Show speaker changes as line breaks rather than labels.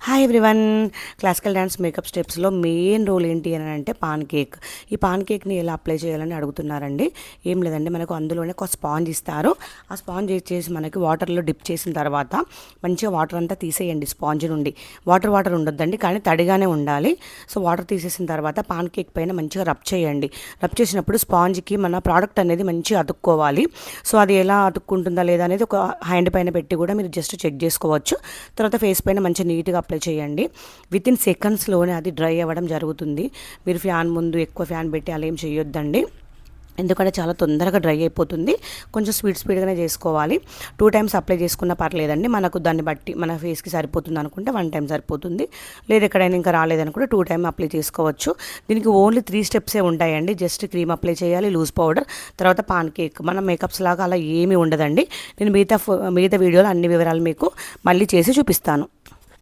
Hi everyone. Classical dance makeup స్టెప్స్లో main role ఏంటి అని అంటే పాన్ కేక్. ఈ పాన్ కేక్ని ఎలా అప్లై చేయాలని అడుగుతున్నారండి. ఏం లేదండి, మనకు అందులోనే ఒక స్పాంజ్ ఇస్తారు. ఆ స్పాంజ్ చేసి మనకి వాటర్లో డిప్ చేసిన తర్వాత మంచిగా వాటర్ అంతా తీసేయండి. స్పాంజ్ నుండి వాటర్ ఉండొద్దండి, కానీ తడిగానే ఉండాలి. సో వాటర్ తీసేసిన తర్వాత పాన్ కేక్ పైన మంచిగా రబ్ చేయండి. రబ్ చేసినప్పుడు స్పాంజ్కి మన ప్రోడక్ట్ అనేది మంచిగా అతుక్కోవాలి. సో అది ఎలా అతుక్కుంటుందా లేదా అనేది ఒక హ్యాండ్ పైన పెట్టి కూడా మీరు జస్ట్ చెక్ చేసుకోవచ్చు. తర్వాత ఫేస్ పైన మంచిగా నీట్గా అప్లై చేయండి. విత్ ఇన్ సెకండ్స్లోనే అది డ్రై అవ్వడం జరుగుతుంది. మీరు ఫ్యాన్ ముందు ఎక్కువ ఫ్యాన్ పెట్టి అలా ఏం చేయొద్దండి, ఎందుకంటే చాలా తొందరగా డ్రై అయిపోతుంది. కొంచెం స్పీడ్గానే చేసుకోవాలి. 2 times అప్లై చేసుకున్నా పర్లేదండి. మనకు దాన్ని బట్టి మన ఫేస్కి సరిపోతుంది అనుకుంటే 1 time సరిపోతుంది. లేదు ఎక్కడైనా ఇంకా రాలేదనుకుంటే 2 times అప్లై చేసుకోవచ్చు. దీనికి ఓన్లీ 3 steps ఉంటాయండి. జస్ట్ క్రీమ్ అప్లై చేయాలి, లూజ్ పౌడర్, తర్వాత పాన్ కేక్. మన మేకప్స్ లాగా అలా ఏమీ ఉండదండి. నేను మిగతా వీడియోలో అన్ని వివరాలు మీకు మళ్ళీ చేసి చూపిస్తాను.